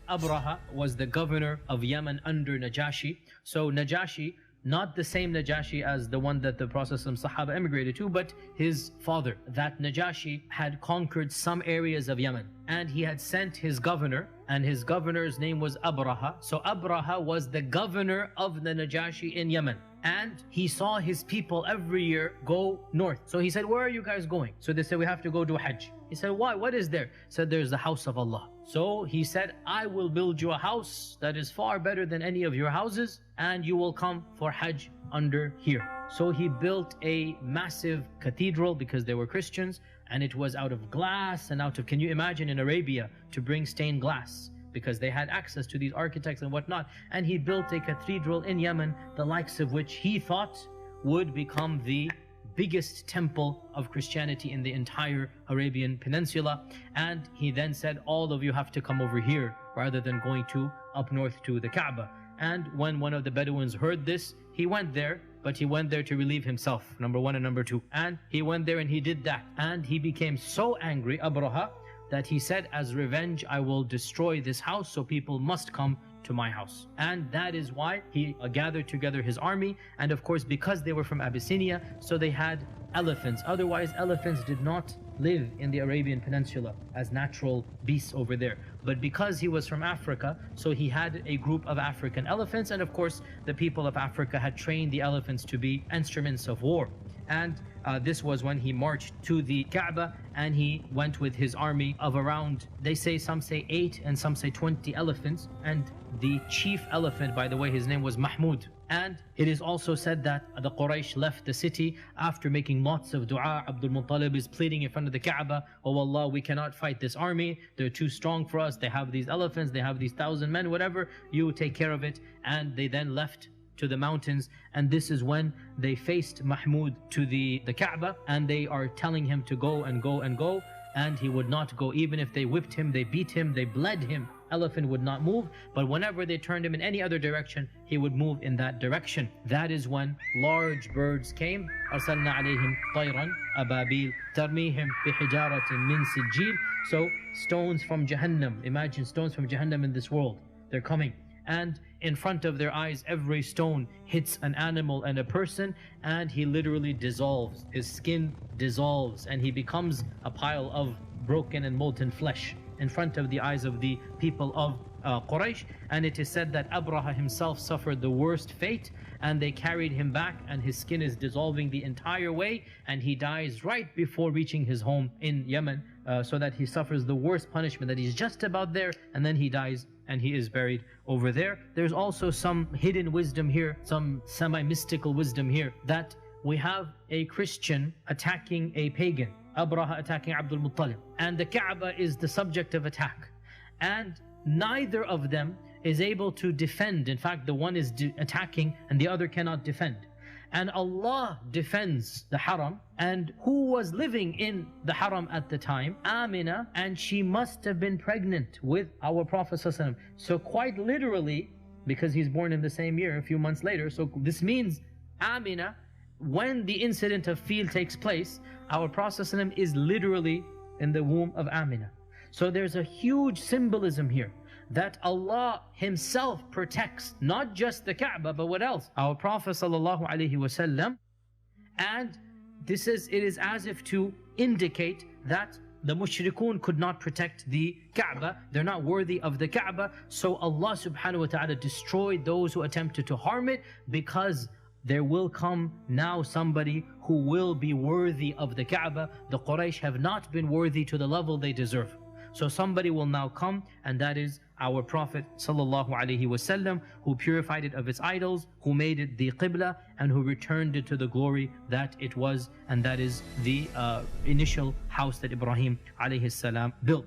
Abraha was the governor of Yemen under Najashi. So Najashi, not the same Najashi as the one that the Prophet Sahaba emigrated to, but his father. That Najashi had conquered some areas of Yemen, and he had sent his governor, and his governor's name was Abraha. So Abraha was the governor of the Najashi in Yemen. And he saw his people every year go north. So he said, where are you guys going? So they said, we have to go do Hajj. He said, why? What is there? He said, there's the house of Allah. So he said, I will build you a house that is far better than any of your houses, and you will come for Hajj under here. So he built a massive cathedral because they were Christians, and it was out of glass and out of, can you imagine in Arabia to bring stained glass? Because they had access to these architects and whatnot. And he built a cathedral in Yemen, the likes of which he thought would become the biggest temple of Christianity in the entire Arabian Peninsula. And he then said, all of you have to come over here rather than going to up north to the Kaaba. And when one of the Bedouins heard this, he went there, but he went there to relieve himself, number one and number two. And he went there and he did that. And he became so angry, Abraha, that he said, as revenge, I will destroy this house, so people must come to my house. And that is why he gathered together his army. And of course, because they were from Abyssinia, so they had elephants. Otherwise, elephants did not live in the Arabian Peninsula as natural beasts over there. But because he was from Africa, so he had a group of African elephants. And of course, the people of Africa had trained the elephants to be instruments of war. And this was when he marched to the Kaaba, and he went with his army of around, they say, some say 8 and some say 20 elephants. And the chief elephant, by the way, his name was Mahmud. And it is also said that the Quraysh left the city after making lots of dua. Abdul Muttalib is pleading in front of the Kaaba, oh Allah, we cannot fight this army, they're too strong for us, they have these elephants, they have these 1,000 men, whatever, you take care of it. And they then left to the mountains, and this is when they faced Mahmud to the Kaaba, and they are telling him to go and go and go, and he would not go. Even if they whipped him, they beat him, they bled him, elephant would not move. But whenever they turned him in any other direction, he would move in that direction. That is when large birds came. أرسلنا عليهم طيرا أبابيل ترميهم بحجارة من سجيل. So stones from Jahannam, imagine stones from Jahannam in this world, they're coming. And in front of their eyes, every stone hits an animal and a person, and he literally dissolves. His skin dissolves, and he becomes a pile of broken and molten flesh in front of the eyes of the people of Quraysh. And it is said that Abraha himself suffered the worst fate, and they carried him back, and his skin is dissolving the entire way, and he dies right before reaching his home in Yemen, so that he suffers the worst punishment, that he's just about there, and then he dies and he is buried over there. There's also some hidden wisdom here, some semi-mystical wisdom here, that we have a Christian attacking a pagan, Abraha attacking Abdul Muttalib, and the Kaaba is the subject of attack, and neither of them is able to defend. In fact, the one is attacking and the other cannot defend. And Allah defends the Haram. And who was living in the Haram at the time? Amina, and she must have been pregnant with our Prophet ﷺ. So quite literally, because he's born in the same year, a few months later, so this means Amina, when the incident of Fil takes place, our Prophet ﷺ is literally in the womb of Amina. So there's a huge symbolism here, that Allah Himself protects not just the Kaaba, but what else? Our Prophet ﷺ. And it is as if to indicate that the mushrikun could not protect the Kaaba. They're not worthy of the Kaaba. So Allah subhanahu wa ta'ala destroyed those who attempted to harm it, because there will come now somebody who will be worthy of the Kaaba. The Quraysh have not been worthy to the level they deserve. So somebody will now come, and that is our Prophet ﷺ, who purified it of its idols, who made it the Qibla, and who returned it to the glory that it was, and that is the initial house that Ibrahim ﷺ built.